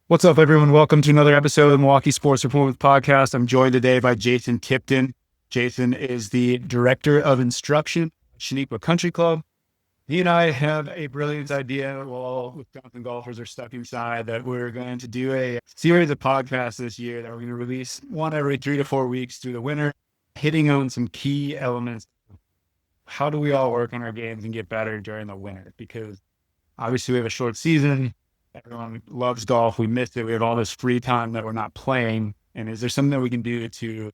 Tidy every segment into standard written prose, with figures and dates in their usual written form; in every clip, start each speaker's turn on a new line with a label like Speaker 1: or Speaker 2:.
Speaker 1: What's up, everyone? Welcome to another episode of the Milwaukee Sports Performance Podcast. I'm joined today by Jason Tipton. Jason is the Director of Instruction at Chenequa Country Club. He and I have a brilliant idea while Wisconsin golfers are stuck inside that we're going to do a series of podcasts this year that we're going to release one every 3 to 4 weeks through the winter, hitting on some key elements. How do we all work on our games and get better during the winter? Because obviously we have a short season. Everyone loves golf. We missed it. We have all this free time that we're not playing. And is there something that we can do to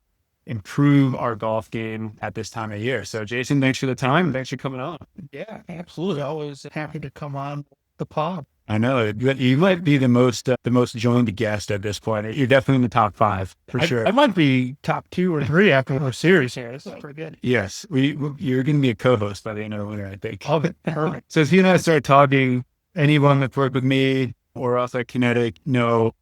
Speaker 1: improve our golf game at this time of year? So, Jason, thanks for the time. Thanks for coming on.
Speaker 2: Yeah, absolutely. Always happy to come on the pod.
Speaker 1: I know you might be the most joined guest at this point. You're definitely in the top 5 for sure.
Speaker 2: I might be top 2 or 3 after our series here. This is pretty good.
Speaker 1: Yes, you're going to be a co-host by the end of the winter, I think.
Speaker 2: Okay, perfect.
Speaker 1: So, as you and I start talking, anyone that's worked with me or us at Kinetic know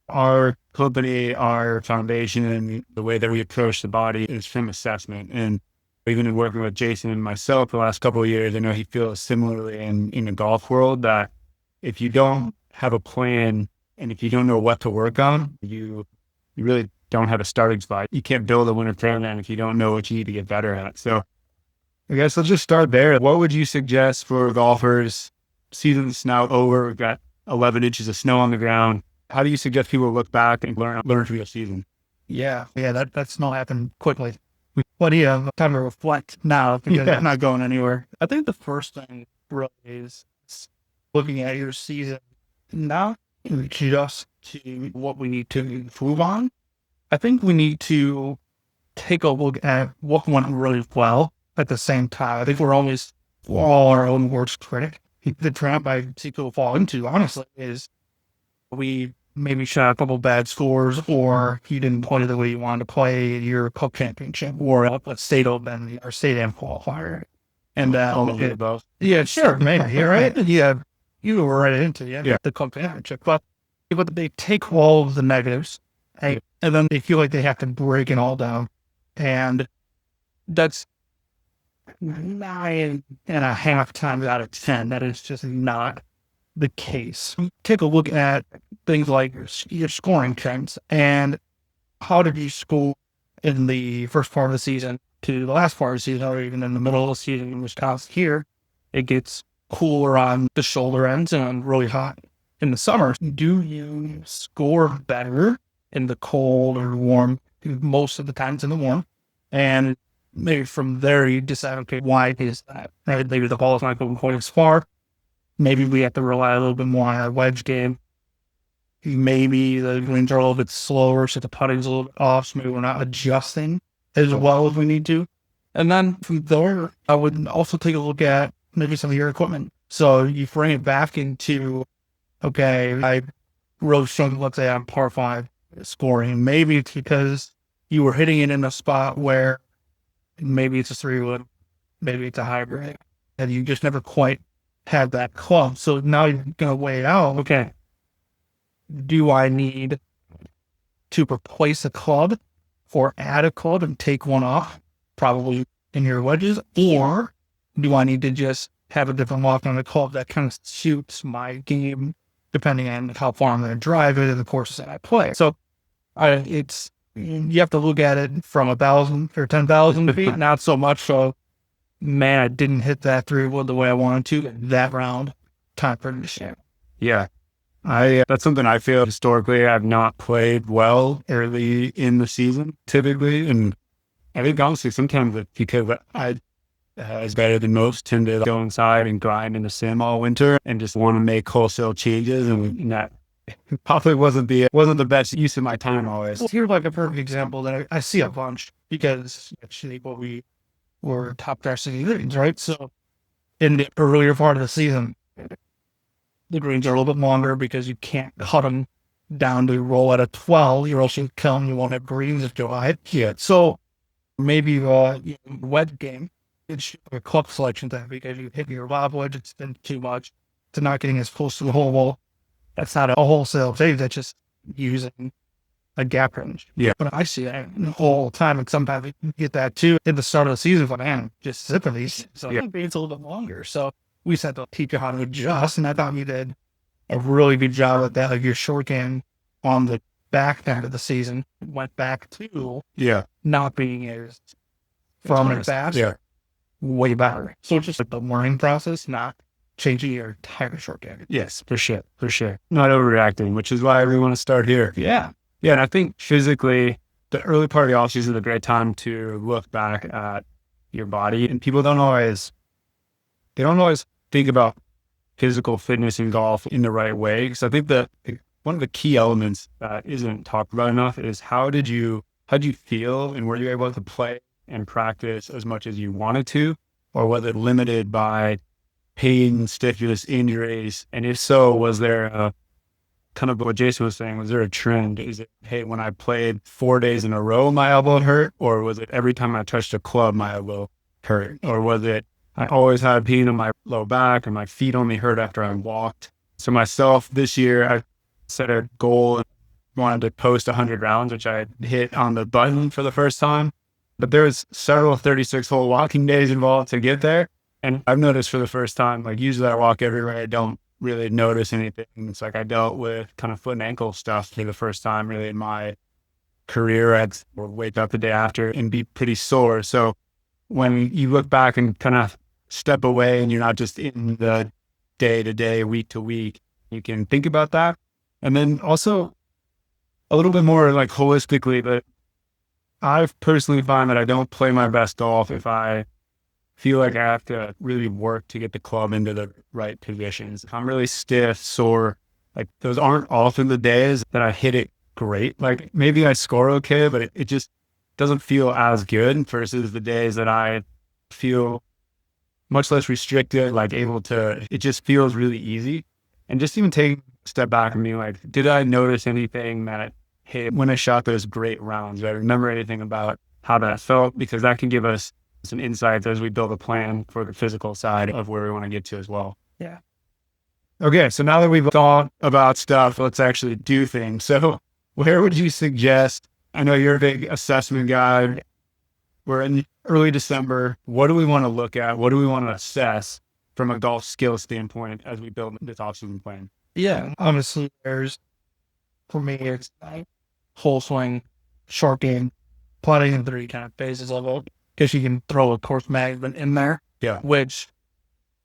Speaker 1: our company, our foundation, and the way that we approach the body is from assessment. And even in working with Jason and myself the last couple of years, I know he feels similarly in the golf world that if you don't have a plan and if you don't know what to work on, you really don't have a starting spot. You can't build a winter program if you don't know what you need to get better at. So I guess let's just start there. What would you suggest for golfers? Season's now over. We've got 11 inches of snow on the ground. How do you suggest people look back and learn from your season?
Speaker 2: Yeah, that snow happened quickly. Plenty of time to reflect now because it's not going anywhere. I think the first thing really is looking at your season now just to what we need to improve on. I think we need to take a look at what went really well at the same time. I think we're always all our own worst critic. The trap I see people fall into, honestly, is we maybe shot a couple bad scores, or you didn't play the way you wanted to play your cup championship, or a state open, or state am qualifier. And yeah, sure, maybe you're right. Yeah, you were right into the cup championship, but they take all of the negatives, and then they feel like they have to break it all down, and that's 9.5 times out of 10. That is just not the case. Take a look at things like your scoring trends and how did you score in the first part of the season to the last part of the season, or even in the middle of the season in Wisconsin. Here, it gets cooler on the shoulder ends and really hot in the summer. Do you score better in the cold or warm? Most of the time it's in the warm. And maybe from there you decide, okay, why is that? Right? Maybe the ball is not going quite as far. Maybe we have to rely a little bit more on our wedge game. Maybe the greens are a little bit slower, so the putting's a little bit off, so maybe we're not adjusting as well as we need to. And then from there, I would also take a look at maybe some of your equipment. So you bring it back into, okay, I really struggled, let's say, on par 5 scoring. Maybe it's because you were hitting it in a spot where maybe it's a 3-wood, maybe it's a hybrid, and you just never quite had that club. So now you're going to weigh out, okay, do I need to replace a club or add a club and take one off, probably in your wedges, or do I need to just have a different lock on the club that kind of suits my game, depending on how far I'm going to drive it and the courses that I play? So you have to look at it from 1,000 or 10,000 feet, not so much so, man, I didn't hit that 3-wood the way I wanted to that round. Time for the shit.
Speaker 1: Yeah. That's something I feel historically I've not played well early in the season, typically. And I think honestly, sometimes it's because I, as better than most, tend to go inside and grind in the sim all winter and just want to make wholesale changes, and that probably wasn't the best use of my time always.
Speaker 2: Well, here's like a perfect example that I see a bunch because actually what we were top dressing greens, right? So in the earlier part of the season, the greens are a little bit longer because you can't cut them down to roll at a 12. You're also killing, you won't have greens if you hit. Yeah. So maybe wedge game, it's a club selection thing because you hit your lob wedge, it's been too much. It's not getting as close to the hole wall. That's not a wholesale change. That's just using a gap range.
Speaker 1: Yeah.
Speaker 2: But I see that all the time. And sometimes you get that too at the start of the season. But man, just zipping these. So maybe it's a little bit longer. So we just had to teach you how to adjust. And I thought you did a really good job at that. Like your short game on the back end of the season went back to not being as firm and fast.
Speaker 1: Yeah.
Speaker 2: Way better. So it's just like the learning process, not changing your entire short game.
Speaker 1: Yes, for sure. For sure. Not overreacting, which is why we want to start here.
Speaker 2: Yeah.
Speaker 1: Yeah. And I think physically, the early part of the offseason is a great time to look back at your body. And people don't always think about physical fitness in golf in the right way. Because I think that one of the key elements that isn't talked about enough is how did you feel, and were you able to play and practice as much as you wanted to, or was it limited by pain, stiffness, injuries? And if so, was there a kind of what Jason was saying, was there a trend? Is it, hey, when I played 4 days in a row, my elbow hurt? Or was it every time I touched a club, my elbow hurt? Or was it, I always had pain in my low back and my feet only hurt after I walked? So myself this year, I set a goal and wanted to post 100 rounds, which I hit on the button for the first time. But there was several 36-hole walking days involved to get there. And I've noticed for the first time, like usually I walk everywhere, I don't really notice anything. It's like I dealt with kind of foot and ankle stuff for the first time really in my career. I'd wake up the day after and be pretty sore. So when you look back and kind of step away and you're not just in the day to day, week to week, you can think about that. And then also a little bit more like holistically, but I've personally found that I don't play my best golf if I feel like I have to really work to get the club into the right positions. If I'm really stiff, sore, like those aren't often the days that I hit it great. Like maybe I score okay, but it just doesn't feel as good versus the days that I feel much less restricted, like able to, it just feels really easy. And just even take a step back and be like, did I notice anything that hit when I shot those great rounds? Do I remember anything about how that felt? Because that can give us some insights as we build a plan for the physical side of where we want to get to as well.
Speaker 2: Yeah.
Speaker 1: Okay. So now that we've thought about stuff, let's actually do things. So where would you suggest, I know you're a big assessment guy. We're in early December. What do we want to look at? What do we want to assess from a golf skill standpoint as we build this offseason plan?
Speaker 2: Yeah. Honestly, for me, it's whole swing, short game, putting in 3 kind of phases of it. Because you can throw a course management in there, which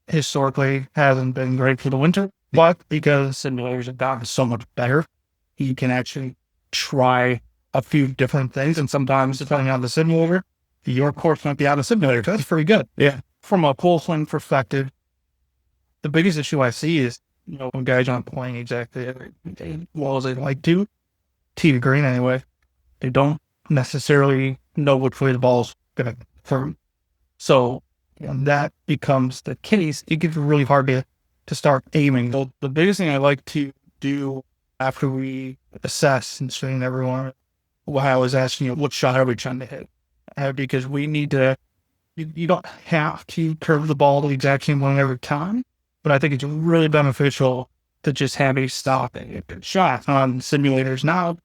Speaker 2: historically hasn't been great for the winter. But because simulators have gotten so much better, you can actually try a few different things. And sometimes, depending on the simulator, your course might be out of simulator. That's pretty good.
Speaker 1: Yeah.
Speaker 2: From a full swing perspective, the biggest issue I see is, when guys aren't playing exactly as well as they'd like to, tee to green anyway, they don't necessarily know which way the ball's going to turn. So when that becomes the case, it gets really hard to start aiming. So the biggest thing I like to do after we assess and train everyone, what I was asking, what shot are we trying to hit? Because we need to, you don't have to curve the ball the exact same one every time, but I think it's really beneficial to just have a stop and a good shot. On simulators now,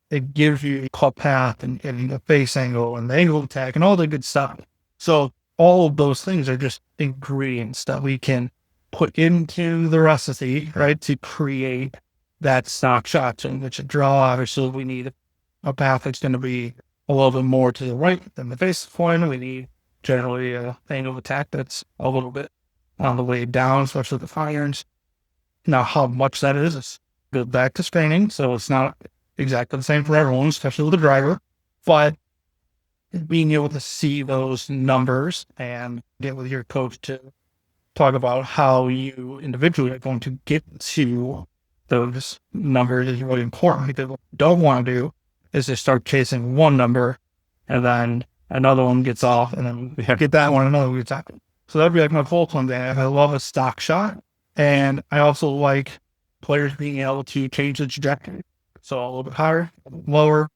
Speaker 2: it gives you a club path and the face angle and the angle attack and all the good stuff. So all of those things are just ingredients that we can put into the recipe, right, to create that stock shot. And which a draw, obviously, we need a path that's going to be a little bit more to the right than the face point. We need generally an angle of attack that's a little bit on the way down, especially the irons. Now, how much that is goes back to spinning, so it's not exactly the same for everyone, especially with the driver. But being able to see those numbers and get with your coach to talk about how you individually are going to get to those numbers is really important, because what you don't want to do is just start chasing one number and then another one gets off and then get that one, another one gets off. So that'd be like my full swing day. I love a stock shot. And I also like players being able to change the trajectory. So a little bit higher, lower,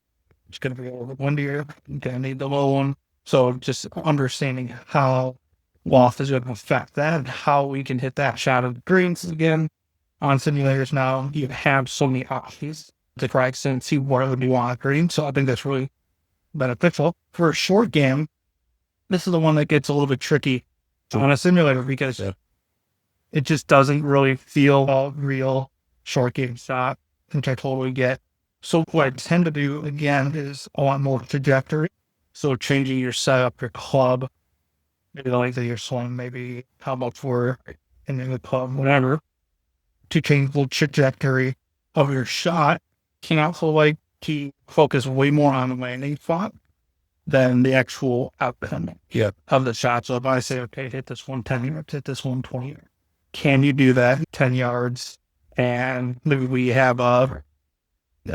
Speaker 2: it's going to be a little bit windier. You're going to need the low one. So just understanding how loft is going to affect that and how we can hit that shot of the greens again. On simulators now, you have so many options to practice and see where you want green. So I think that's really beneficial. For a short game, this is the one that gets a little bit tricky on a simulator, because it just doesn't really feel real short game shot, which I totally get. So what I tend to do, again, is a lot more trajectory. So changing your setup, your club, maybe the length of your swing, maybe how much we're in the club, whatever, to change the trajectory of your shot. Can also like to focus way more on the landing spot than the actual outcome of the shot. So if I say, okay, hit this 110 yards, hit this 120 yards, can you do that 10 yards? And maybe we have a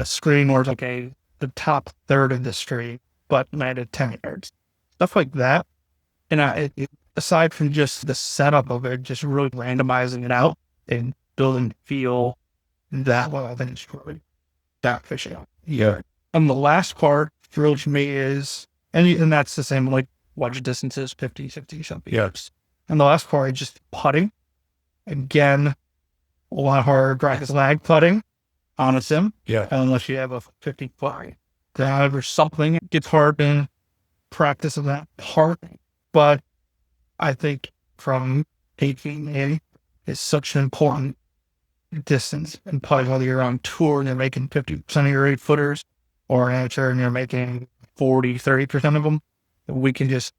Speaker 2: screen where it's okay, the top third of the screen, but landed 10 yards. Stuff like that. And aside from just the setup of it, just really randomizing it out and building feel that well, I think it's really that fishing.
Speaker 1: Yeah.
Speaker 2: And the last part really to me is, and that's the same, like wedge distances, 50, 60 something.
Speaker 1: Yes.
Speaker 2: And the last part is just putting. Again, a lot harder to practice lag putting on a sim.
Speaker 1: Yeah.
Speaker 2: Unless you have a 50-foot drive or something. It gets hard to practice of that part. But I think from 18 in is such an important distance and putting, whether you're on tour and you're making 50% of your 8-footers or amateur and you're making 40, 30% of them, we can just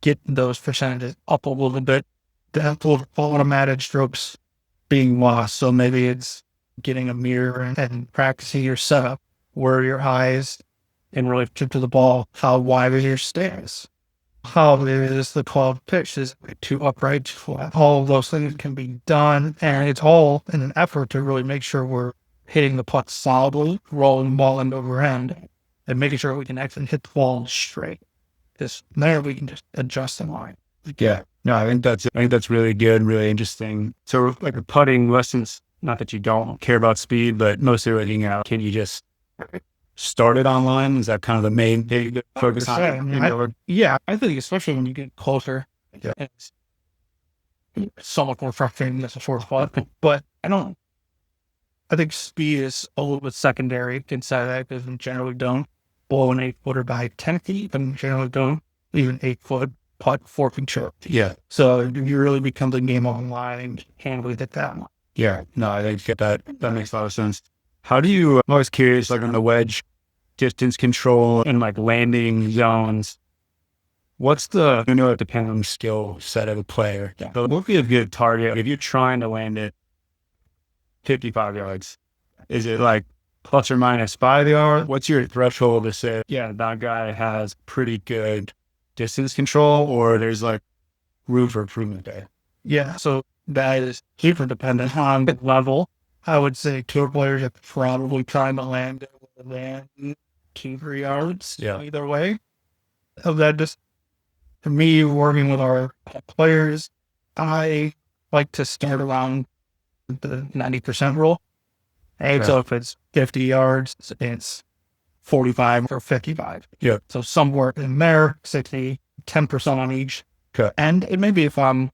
Speaker 2: get those percentages up a little bit. That will automatic strokes being lost. So maybe it's getting a mirror and practicing your setup, where your eyes in relationship to the ball, how wide are your stance, how is the club pitch, is it too upright, too flat? All of those things can be done, and it's all in an effort to really make sure we're hitting the putt solidly, rolling the ball end over end, and making sure we can actually hit the ball straight. Because there we can just adjust the line.
Speaker 1: Yeah. No, I think that's really good, really interesting. So like the putting lessons, not that you don't care about speed, but mostly looking out, can you just start it online? Is that kind of the main thing to focus on?
Speaker 2: Yeah, I think especially when you get closer,
Speaker 1: Yeah.
Speaker 2: it's so much more frustrating than the fourth putt. But I think speed is a little bit secondary inside that, because we generally don't blow an 8-footer by 10 feet, and generally don't even 8-foot putt 4 feet short.
Speaker 1: Yeah.
Speaker 2: So you really become the game online, can't really hit that one.
Speaker 1: Yeah. No, I think that makes a lot of sense. How do you, I'm always curious, like on the wedge, distance control and like landing zones, what's I know it depends on the skill set of a player. Yeah. But what would be a good target if you're trying to land it 55 yards? Is it like plus or minus 5 yards? What's your threshold to say, yeah, that guy has pretty good distance control, or there's like room for improvement there?
Speaker 2: Yeah, so that is super dependent on the level. I would say tour players are probably trying to land 2-3 yards either way. Of that, just for me, working with our players, I like to start around the 90% rule. And so if it's 50 yards, it's 45 or 55.
Speaker 1: Yeah.
Speaker 2: So somewhere in there, 60, 10% on each.
Speaker 1: Okay.
Speaker 2: And it may be if I'm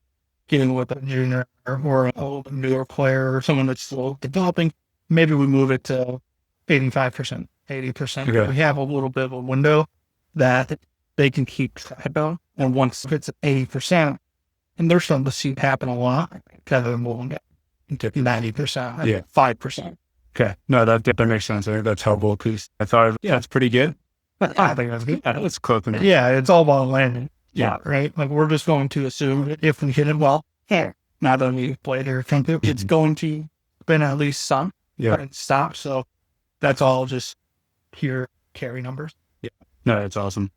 Speaker 2: getting with a junior or a newer player or someone that's still developing, maybe we move it to 85%, 80%.
Speaker 1: Okay.
Speaker 2: We have a little bit of a window that they can keep track of. And once it's at 80%, and they're starting to see it happen a lot, kind of moving it to 90%, 5%.
Speaker 1: Okay. No, that makes sense. I think that's helpful, because I thought, it's pretty good.
Speaker 2: But I think that's good.
Speaker 1: Let's close enough.
Speaker 2: Yeah, it's all about landing.
Speaker 1: Yeah.
Speaker 2: Right? Like, we're just going to assume that if we hit it well, not that we played or think it's going to spin at least some and stop. So that's all just pure carry numbers.
Speaker 1: Yeah. No, that's awesome.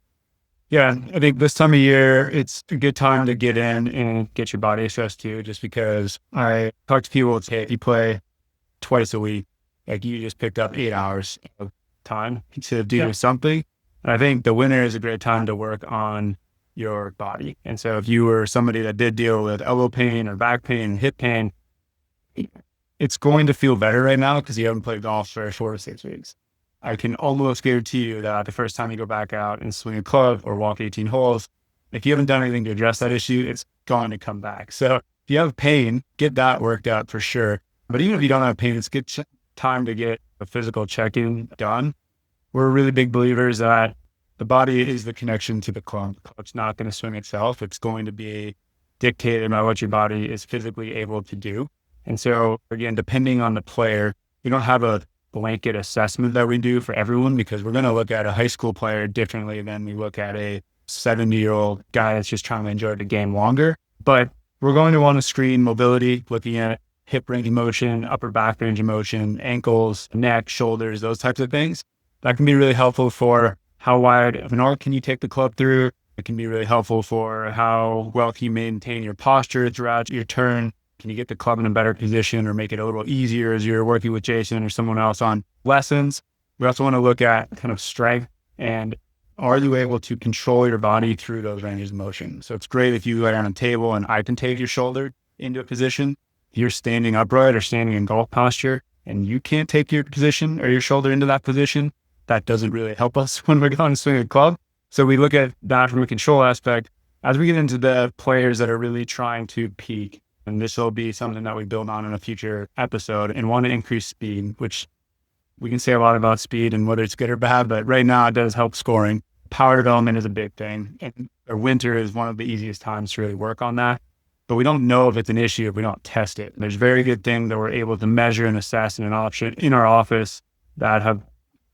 Speaker 1: Yeah. I think this time of year, it's a good time to get in and get your body assessed too, just because I talk to people, it's, hey, if you play twice a week, like you just picked up 8 hours of time to do something. And I think the winter is a great time to work on your body. And so if you were somebody that did deal with elbow pain or back pain, hip pain, it's going to feel better right now because you haven't played golf for 4 to 6 weeks. I can almost guarantee you that the first time you go back out and swing a club or walk 18 holes, if you haven't done anything to address that issue, it's going to come back. So if you have pain, get that worked out for sure. But even if you don't have pain, it's good time to get a physical check-in done. We're really big believers that the body is the connection to the club. The club's not going to swing itself. It's going to be dictated by what your body is physically able to do. And so, again, depending on the player, we don't have a blanket assessment that we do for everyone, because we're going to look at a high school player differently than we look at a 70-year-old guy that's just trying to enjoy the game longer. But we're going to want to screen mobility, looking at hip range of motion, upper back range of motion, ankles, neck, shoulders, those types of things. That can be really helpful for how wide of an arc can you take the club through. It can be really helpful for how well can you maintain your posture throughout your turn. Can you get the club in a better position or make it a little easier as you're working with Jason or someone else on lessons? We also want to look at kind of strength and are you able to control your body through those ranges of motion? So it's great if you lay on a table and I can take your shoulder into a position. If you're standing upright or standing in golf posture and you can't take your position or your shoulder into that position, that doesn't really help us when we're going to swing a club. So we look at that from a control aspect. As we get into the players that are really trying to peak, and this will be something that we build on in a future episode, and want to increase speed, which we can say a lot about speed and whether it's good or bad, but right now it does help scoring. Power development is a big thing, and winter is one of the easiest times to really work on that. But we don't know if it's an issue if we don't test it. There's very good things that we're able to measure and assess in an option in our office that have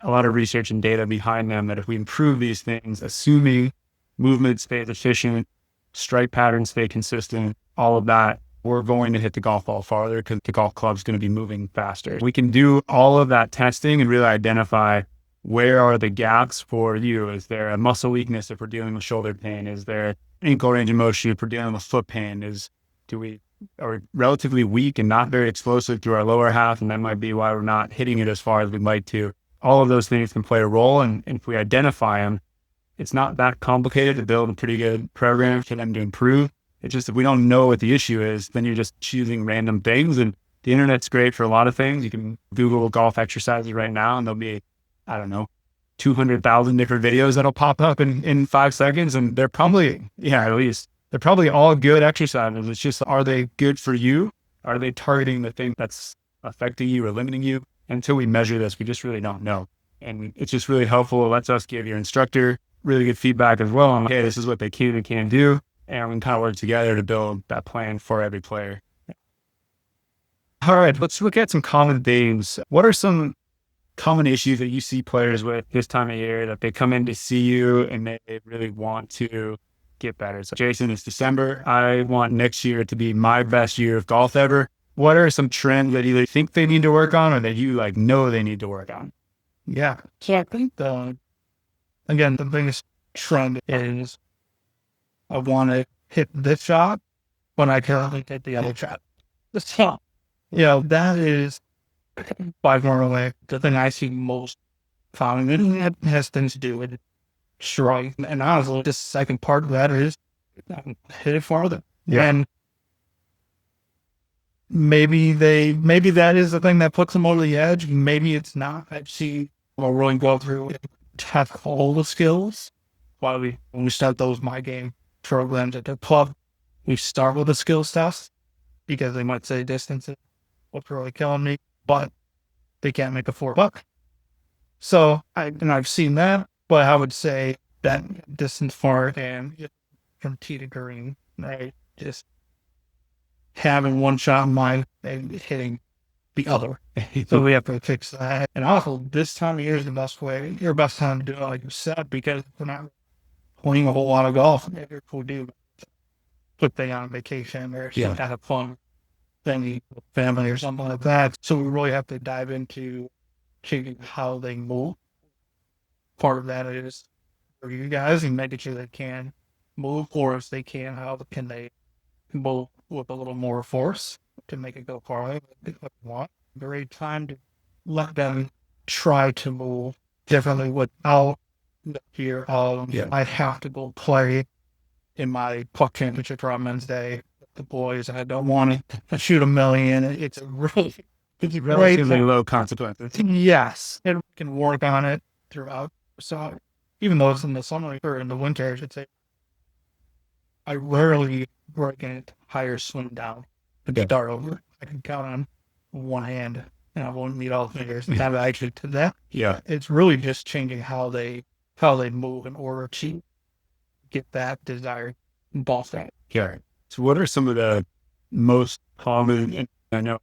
Speaker 1: a lot of research and data behind them, that if we improve these things, assuming movement stays efficient, strike patterns stay consistent, all of that, we're going to hit the golf ball farther because the golf club's going to be moving faster. We can do all of that testing and really identify where are the gaps for you. Is there a muscle weakness if we're dealing with shoulder pain? Is there ankle range of motion if we're dealing with foot pain? Are we relatively weak and not very explosive through our lower half? And that might be why we're not hitting it as far as we'd like to. All of those things can play a role. And if we identify them, it's not that complicated to build a pretty good program for them to improve. It's just if we don't know what the issue is, then you're just choosing random things. And the internet's great for a lot of things. You can Google golf exercises right now and there'll be, 200,000 different videos that'll pop up in 5 seconds. And they're probably, they're probably all good exercises. It's just, are they good for you? Are they targeting the thing that's affecting you or limiting you? Until we measure this, we just really don't know. And it's just really helpful. It lets us give your instructor really good feedback as well on, hey, this is what they can and can't do. And we can kind of work together to build that plan for every player. All right, let's look at some common themes. What are some common issues that you see players with this time of year that they come in to see you and they really want to get better? So Jason, it's December. I want next year to be my best year of golf ever. What are some trends that either think they need to work on or that you know they need to work on?
Speaker 2: Yeah. So I think the biggest trend is I want to hit this shot when I can only hit the other shot. That is by far away the thing I see most common. And that has things to do with strike. And honestly, the second part of that is hit it farther. Yeah. And maybe that is the thing that puts them over the edge. Maybe it's not. I've seen a rolling go through have all the skills. When we start those My Game programs at the club, we start with the skill stuff because they might say distance is what's really killing me, but they can't make a 4-putt. So I've seen that, but I would say that distance far and from tee to green, just having one shot in mind and hitting the other. So we have to fix that. And also, this time of year is the best time to do it, like you said, because we're not playing a whole lot of golf. Maybe we do put they on vacation or have a fun thing with family or something like that. So we really have to dive into changing how they move. Part of that is for you guys and making sure they can move, or if they can, how can they move with a little more force to make it go farther. Great time to let them try to move differently without the fear of I have to go play in my puck championship for on Wednesday with the boys and I don't want to shoot a million. It's relatively low consequences. Yes, and we can work on it throughout. So even though it's in the summer or in the winter, I should say, I rarely break an entire swing down to start over. I can count on one hand, and I won't need all the fingers. And have actually to that. Yeah, it's really just changing how they move in order to get that desired ball strike.
Speaker 1: Yeah. So, what are some of the most common? And I know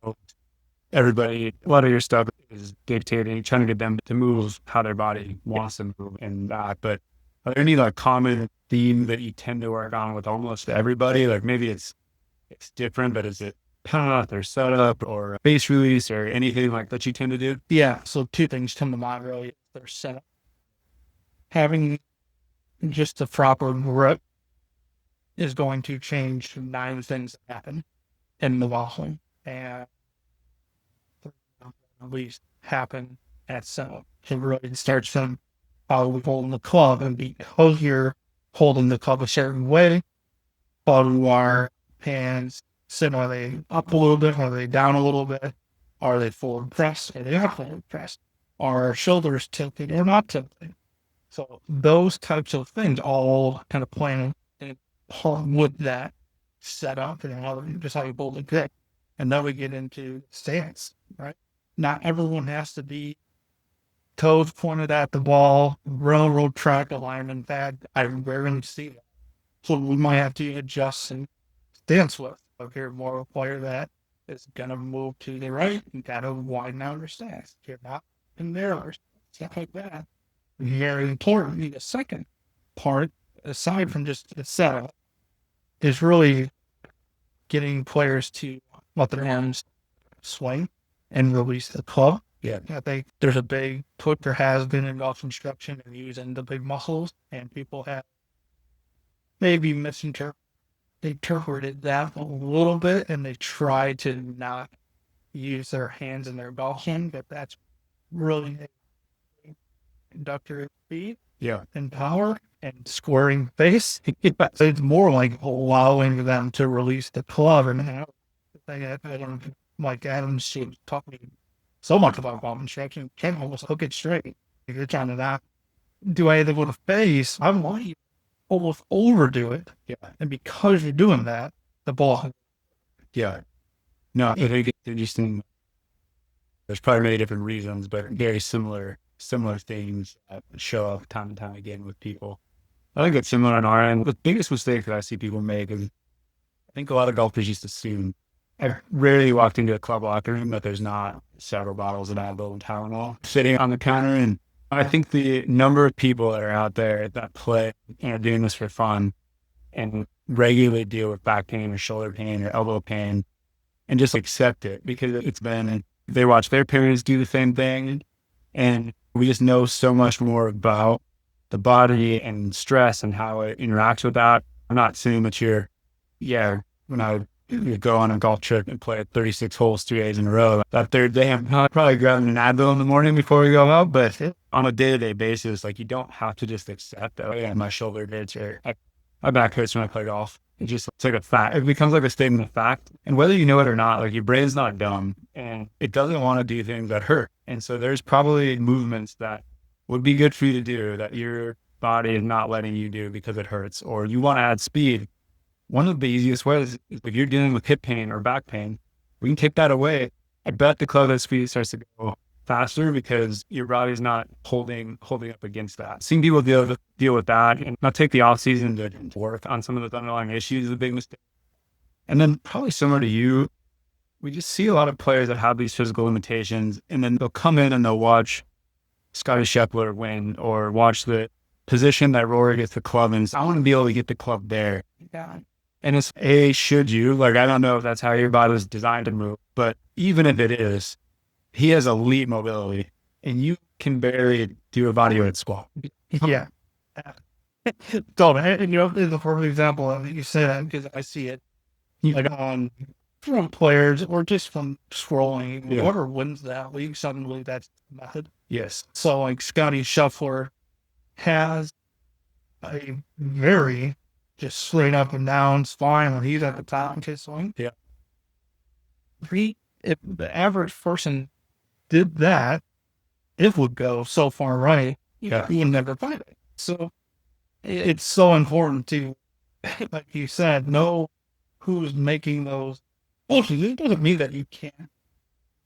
Speaker 1: everybody, a lot of your stuff is dictating, trying to get them to move how their body wants to move and that. But are there any like common theme that you tend to work on with almost everybody? Like maybe it's different, but is it path or setup or base release or anything like that you tend to do?
Speaker 2: Yeah. So two things come to mind really. Their setup. Having just the proper grip is going to change 9 things that happen in the ball swing. And at least happen at setup. It really starts from how we're holding the club. And because you're holding the club a certain way, while our hands sit, are they up a little bit? Are they down a little bit? Are they forward pressed? Are they not forward pressed? Are our shoulders tilted or not tilted? So those types of things all kind of playing with that setup and just how you hold the grip. And then we get into stance, right? Not everyone has to be toes pointed at the ball, railroad track alignment. That I rarely see that. So we might have to adjust and stance with. If you're more of a player that is going to move to the right, you got to widen out your stance. If you're not in there, stuff like that. Very important. The second part, aside from just the setup, is really getting players to let their hands swing and release the club.
Speaker 1: Yeah.
Speaker 2: I think there's a big push, there has been in golf instruction and using the big muscles, and people have maybe interpreted that a little bit, and they try to not use their hands in their golf swing, but that's really conductor speed and power and squaring face. It's more like allowing them to release the club. And I don't like Adam should talk me so much about golf instruction. You can't almost hook it straight. If you're trying to not do anything with a face, I want you to almost overdo it.
Speaker 1: Yeah.
Speaker 2: And because you're doing that, the ball.
Speaker 1: Yeah. No, I think it's interesting. There's probably many different reasons, but very similar things that show up time and time again with people. I think it's similar on our end. The biggest mistake that I see people make is I think a lot of golfers just assume. I've rarely walked into a club locker room that there's not several bottles of Advil and Tylenol sitting on the counter. And I think the number of people that are out there that play and are doing this for fun and regularly deal with back pain or shoulder pain or elbow pain and just accept it because they watch their parents do the same thing. And we just know so much more about the body and stress and how it interacts with that. I'm not saying that when I go on a golf trip and play 36 holes 3 days in a row, that third day I'm probably grabbing an Advil in the morning before we go out. But on a day-to-day basis, like you don't have to just accept that. Oh, yeah, my shoulder hurts or my back hurts when I play golf. It's like a fact. It becomes like a statement of fact. And whether you know it or not, like your brain's not dumb and it doesn't want to do things that hurt. And so there's probably movements that would be good for you to do that your body is not letting you do because it hurts, or you want to add speed. One of the easiest ways is if you're dealing with hip pain or back pain, we can take that away. I bet the club head speed starts to go faster because your body's not holding up against that. Seeing people deal with that and not take the off season to work on some of those underlying issues is a big mistake. And then probably similar to you, we just see a lot of players that have these physical limitations, and then they'll come in and they'll watch Scotty Scheffler win or watch the position that Rory gets the club in. I want to be able to get the club there.
Speaker 2: Yeah.
Speaker 1: And it's should you? Like, I don't know if that's how your body was designed to move, but even if it is, he has elite mobility and you can barely do a body weight squat.
Speaker 2: Yeah. So, and it's a perfect example of you say that because I see it like on from players or just from scrolling.
Speaker 1: Yeah.
Speaker 2: Whoever wins that league, suddenly that's the method.
Speaker 1: Yes.
Speaker 2: So like Scotty Scheffler has a very just straight up and down spine when he's at the top of his swing.
Speaker 1: Yeah.
Speaker 2: If the average person did that, it would go so far right.
Speaker 1: Yeah.
Speaker 2: You would never find it. So it's so important to, like you said, know who's making those. Also, it doesn't mean that you can't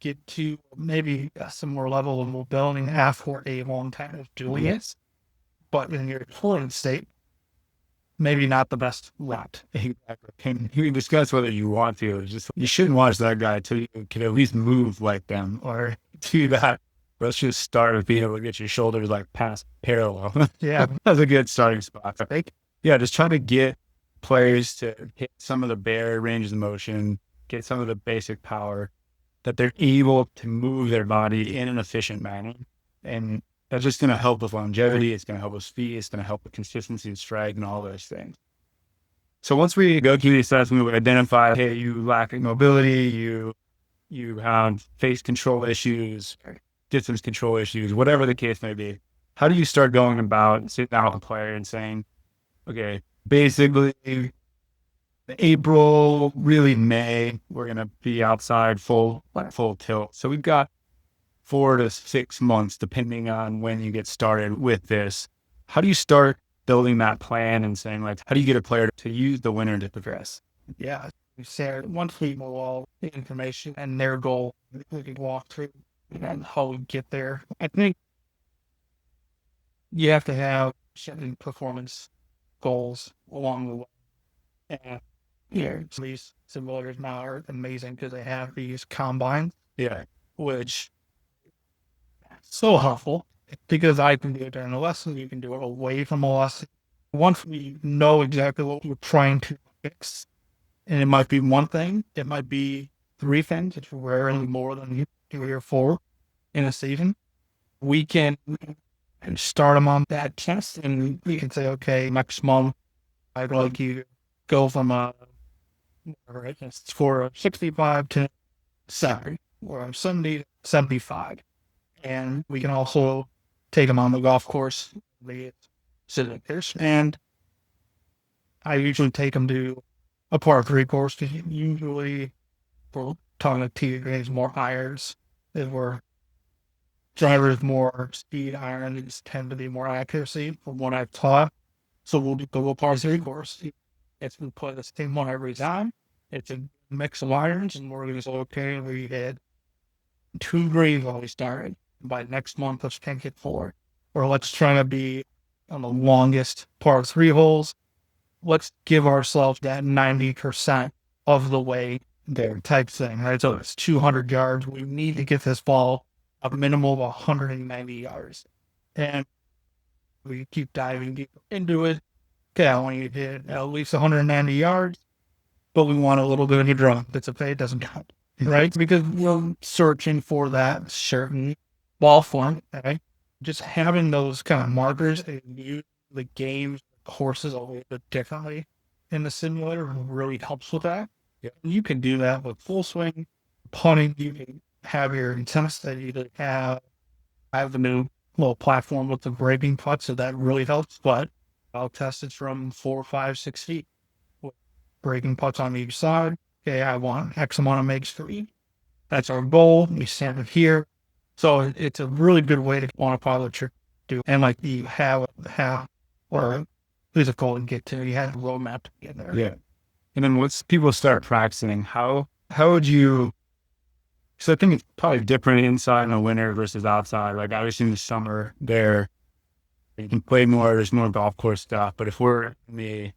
Speaker 2: get to maybe a similar level of mobility after a long time of doing it. But in your current state, maybe not the best route.
Speaker 1: Exactly. And you can discuss whether you want to. It's just, you shouldn't watch that guy until you can at least move like them, or do that, let's just start with being able to get your shoulders like past parallel.
Speaker 2: Yeah.
Speaker 1: That's a good starting spot. I think. Yeah, just trying to get players to hit some of the bare ranges of motion, get some of the basic power, that they're able to move their body in an efficient manner. And that's just going to help with longevity. It's going to help with speed. It's going to help with consistency and strike and all those things. So once we go through the assessment, we identify, hey, you lack mobility, you have face control issues, distance control issues, whatever the case may be. How do you start going about sitting down with a player and saying, okay, basically April, really May, we're going to be outside full tilt. So we've got 4 to 6 months, depending on when you get started with this. How do you start building that plan and saying, like, how do you get a player to use the winter to progress?
Speaker 2: Yeah. We share one people all the information and their goal. We can walk through and how we get there. I think you have to have certain performance goals along the way. And these simulators now are amazing because they have these combines.
Speaker 1: Yeah.
Speaker 2: Which so helpful because I can do it during the lesson. You can do it away from the lesson. Once we know exactly what we're trying to fix, and it might be one thing, it might be 3 things. It's rarely more than 3 or 4 in a season. We can start them on that test, and we can say, okay, next month, I'd like you to go from for 65 to 70, or 70 to 75. And we can also take them on the golf course, the simulators. And I usually take them to a par 3 course because usually we're talking to grades more irons. If we're drivers more speed, irons tend to be more accuracy from what I've taught. So we'll do a par 3 course. If we play the same one every time, it's a mix of irons, and we're going to say, okay, we had 2 greens while we started. By next month, let's take it 4. Or let's try to be on the longest par 3 holes. Let's give ourselves that 90% of the way there type thing, right? So it's 200 yards. We need to get this ball a minimum of 190 yards. And we keep diving deeper into it. Okay, I want you to hit at least 190 yards, but we want a little bit of a draw. That's okay, it doesn't count, right? Because we're searching for that certain ball form, okay? Just having those kind of markers and use the games, courses a little bit differently in the simulator really helps with that. Yeah. You can do that with full swing, putting. You can have your intensity to have the new little platform with the breaking putt, so that really helps. But I'll test it from 4, 5, 6 feet with breaking putts on each side. Okay, I want X amount of makes for each. That's our goal. We stand it here. So it's a really good way to quantify what you're doing. And like you have or physical and get to, you have a roadmap to get there.
Speaker 1: Yeah. And then once people start practicing, how would you, so I think it's probably different inside in the winter versus outside. Like obviously in the summer there, you can play more, there's more golf course stuff. But if we're in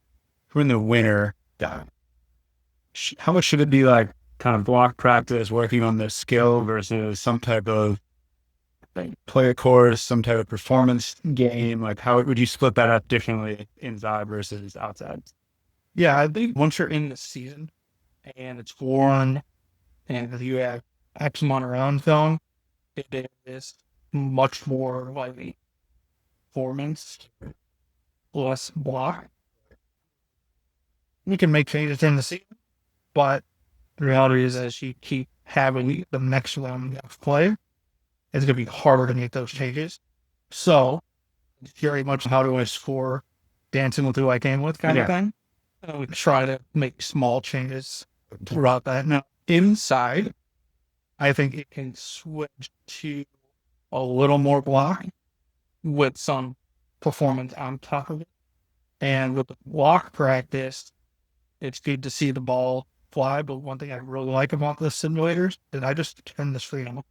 Speaker 1: the winter, how much should it be like kind of block practice, working on the skill versus some type of play a course, some type of performance game? Like how would you split that up differently inside versus outside?
Speaker 2: Yeah, I think once you're in the season and it's warm and you have X amount of rounds going, it is much more like performance, less block. You can make changes in the season, but the reality is as you keep having the next round of play, it's going to be harder to make those changes. So it's very much how do I score dancing with who I came with kind of thing. And we try to make small changes throughout that. Now, inside, I think it can switch to a little more block with some performance on top of it. And with the block practice, it's good to see the ball fly. But one thing I really like about the simulators is I just turn the screen on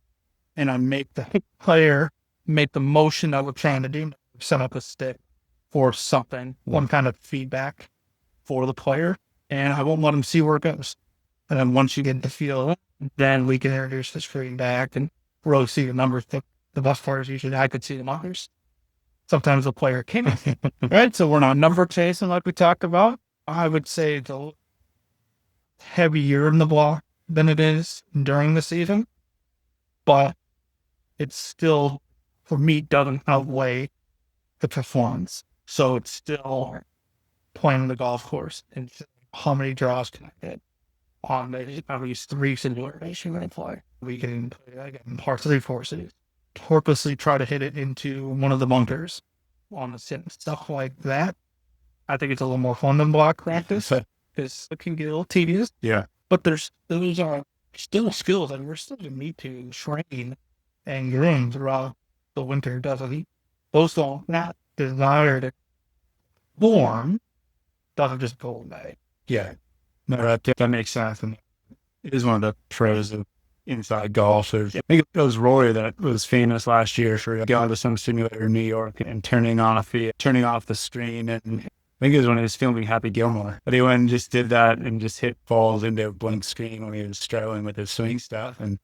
Speaker 2: and I make the player make the motion I was trying to do, set up a stick for something, one kind of feedback for the player, and I won't let them see where it goes. And then once you get the feel of it, then we can introduce the screen back and really see the numbers. The best players usually I could see the numbers. Sometimes the player can't. Right? So we're not number chasing like we talked about. I would say it's a heavier in the block than it is during the season, but it's still, for me, doesn't outweigh the performance. So it's still playing the golf course and how many draws can I hit on at least 3 simulation I play. We can play again par 3 courses, purposely try to hit it into one of the bunkers on the sit, stuff like that. I think it's a little more fun than block practice because it can get a little tedious.
Speaker 1: Yeah.
Speaker 2: But those are still skills that we're still going to need to train and groom throughout the winter. Those don't, not desire to form, doesn't just go away.
Speaker 1: Yeah. No, that makes sense. And it is one of the pros of inside golf. I think it was Rory that was famous last year for going to some simulator in New York and turning off the screen. And I think it was when he was filming Happy Gilmore. But he went and just did that and just hit balls into a blank screen when he was struggling with his swing stuff and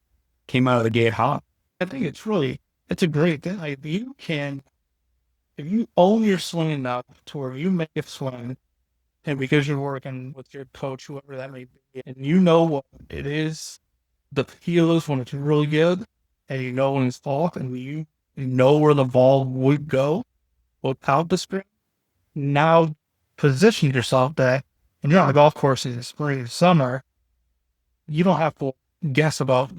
Speaker 1: came out of the gate hot.
Speaker 2: I think it's a great thing. Like if you own your swing enough to where you make a swing, and because you're working with your coach, whoever that may be, and you know what it is, the feel is when it's really good, and you know when it's off, and you know where the ball would go without the screen. Now position yourself that, and you're on the golf course in the spring and summer, you don't have to guess about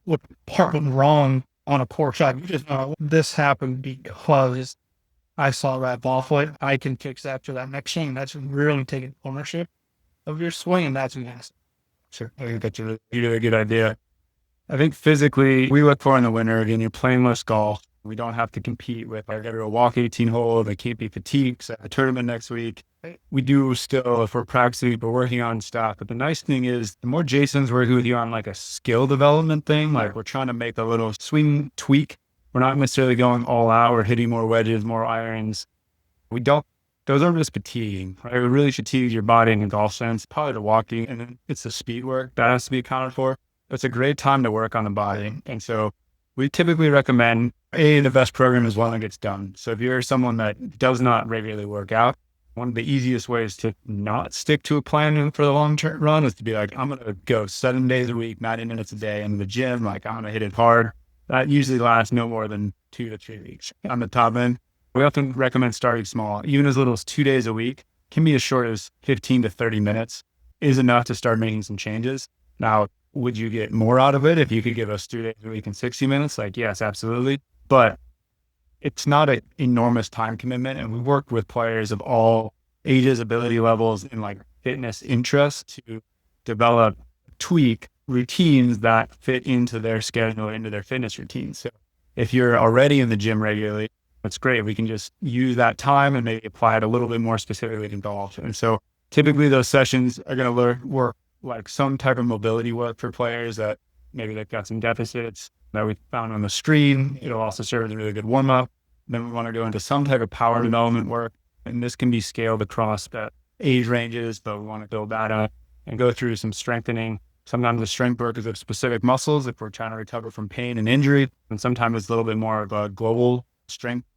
Speaker 2: what part went wrong on a poor shot. You just know this happened because I saw that ball flight. I can fix that to that next swing. That's really taking ownership of your swing, and that's nasty.
Speaker 1: Sure. I think that's a really good idea. I think physically, we look for in the winter, again, you're playing less golf. We don't have to compete with like every walk 18 hole. They can't be fatigued at a tournament next week. We do still, if we're practicing, we're working on stuff. But the nice thing is, the more Jason's working with you on like a skill development thing, like we're trying to make a little swing tweak. We're not necessarily going all out. We're hitting more wedges, more irons. Those aren't just fatiguing, right? It really fatigues your body in a golf sense. Probably the walking, and then it's the speed work that has to be accounted for. It's a great time to work on the body. And so we typically recommend, the best program is one that gets done. So if you're someone that does not regularly work out, one of the easiest ways to not stick to a plan for the long-term run is to be like, I'm going to go 7 days a week, 90 minutes a day in the gym. Like, I'm going to hit it hard. That usually lasts no more than 2 to 3 weeks on the top end. We often recommend starting small, even as little as 2 days a week, can be as short as 15 to 30 minutes is enough to start making some changes. Now, would you get more out of it if you could give us 2 days a week and 60 minutes? Like, yes, absolutely. But it's not an enormous time commitment. And we work with players of all ages, ability levels, and like fitness interests to develop, tweak routines that fit into their schedule, into their fitness routines. So if you're already in the gym regularly, that's great. We can just use that time and maybe apply it a little bit more specifically to golf. And so typically those sessions are going to work like some type of mobility work for players that maybe they've got some deficits that we found on the screen. It'll also serve as a really good warm up. Then we want to go into some type of power development work. And this can be scaled across the age ranges, but we want to build that up and go through some strengthening. Sometimes the strength work is of specific muscles if we're trying to recover from pain and injury. And sometimes it's a little bit more of a global strength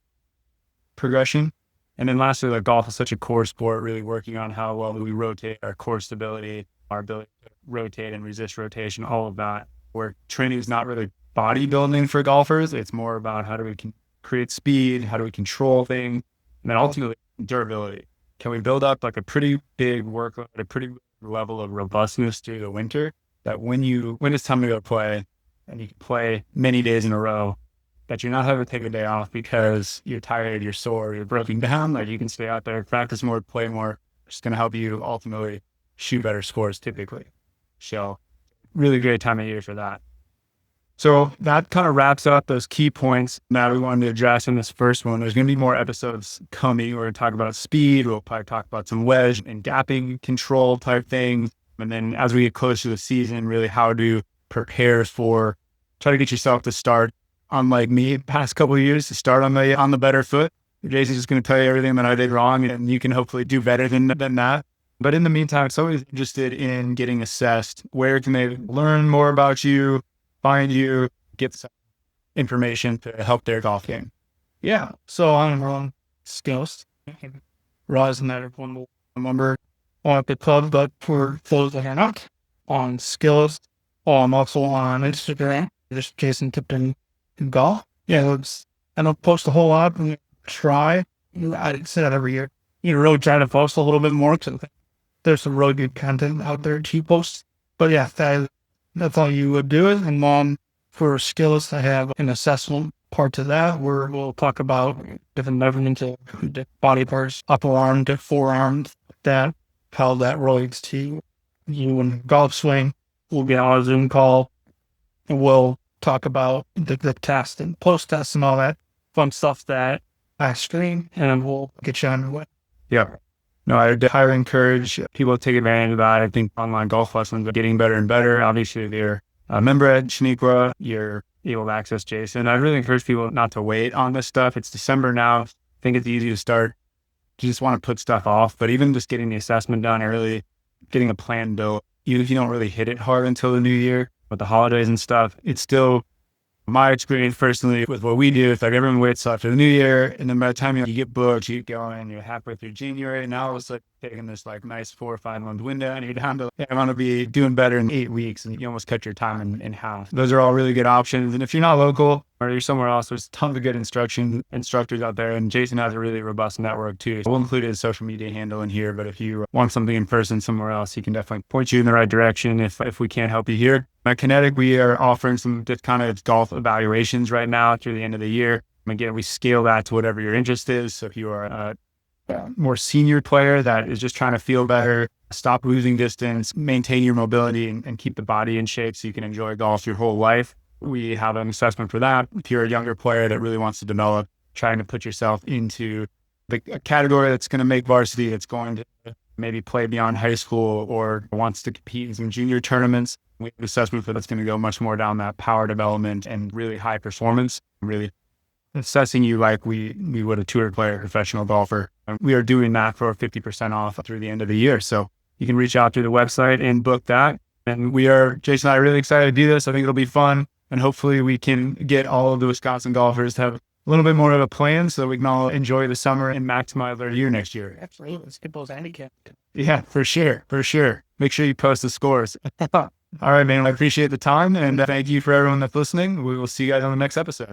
Speaker 1: progression. And then lastly, like golf is such a core sport, really working on how well we rotate, our core stability, our ability to rotate and resist rotation, all of that. Where training is not really bodybuilding for golfers. It's more about how do we create speed, how do we control things, and then ultimately durability. Can we build up like a pretty big workload, a pretty level of robustness through the winter that when it's time to go play and you can play many days in a row, that you're not having to take a day off because you're tired, you're sore, you're broken down. Like you can stay out there, practice more, play more. It's going to help you ultimately shoot better scores typically. So really great time of year for that. So that kind of wraps up those key points that we wanted to address in this first one. There's going to be more episodes coming. We're going to talk about speed. We'll probably talk about some wedge and gapping control type things. And then as we get closer to the season, really how to prepare for, try to get yourself to start, unlike me past couple of years, to start on the better foot. Jason's just going to tell you everything that I did wrong and you can hopefully do better than that. But in the meantime, if somebody's interested in getting assessed, where can they learn more about you, find you, get information to help their golf game?
Speaker 2: Yeah. So I'm on skills. Realizing that everyone will remember on the club, but for those that are not on skills, I'm also on Instagram, just Jason Tipton golf. Yeah, I don't post a whole lot. I'm gonna try. I say that every year. Really try to post a little bit more because there's some really good content out there to post. But yeah, that's all you would do it. And then for skills, I have an assessment part to that where we'll talk about different measurements of the body parts, upper arm to forearm, how that relates to you and golf swing. We'll get on a Zoom call and we'll talk about the test and post tests and all that fun stuff that I screen, and we'll get you on your way.
Speaker 1: Yeah. No, I would highly encourage people to take advantage of that. I think online golf lessons are getting better and better. Obviously, if you're a member at Chenequa, you're able to access Jason. I really encourage people not to wait on this stuff. It's December now. I think it's easy to start. You just want to put stuff off, but even just getting the assessment done early, getting a plan built, even if you don't really hit it hard until the new year, with the holidays and stuff, it's still my experience personally with what we do. It's like everyone waits after the new year, and then by the time you get booked, you get going, you're halfway through January, and now it's like taking this like nice 4 or 5 month window, and you're down to, I want to be doing better in 8 weeks, and you almost cut your time in half. Those are all really good options. And if you're not local or you're somewhere else, there's tons of good instructors out there, and Jason has a really robust network too. We'll include his social media handle in here, but if you want something in person somewhere else, he can definitely point you in the right direction if we can't help you here. At Kinetic, we are offering some just kind of golf evaluations right now through the end of the year. Again, we scale that to whatever your interest is. So if you are a more senior player that is just trying to feel better, stop losing distance, maintain your mobility, and keep the body in shape so you can enjoy golf your whole life, we have an assessment for that. If you're a younger player that really wants to develop, trying to put yourself into a category that's going to make varsity, that's going to maybe play beyond high school or wants to compete in some junior tournaments, we have an assessment for that's going to go much more down that power development and really high performance, really assessing you like we would a tour player, professional golfer. And we are doing that for 50% off through the end of the year. So you can reach out through the website and book that. And Jason and I are really excited to do this. I think it'll be fun. And hopefully we can get all of the Wisconsin golfers to have a little bit more of a plan so we can all enjoy the summer and maximize our year next year.
Speaker 2: Absolutely. Let's get those handicapped.
Speaker 1: Yeah, for sure. For sure. Make sure you post the scores. All right, man. I appreciate the time, and thank you for everyone that's listening. We will see you guys on the next episode.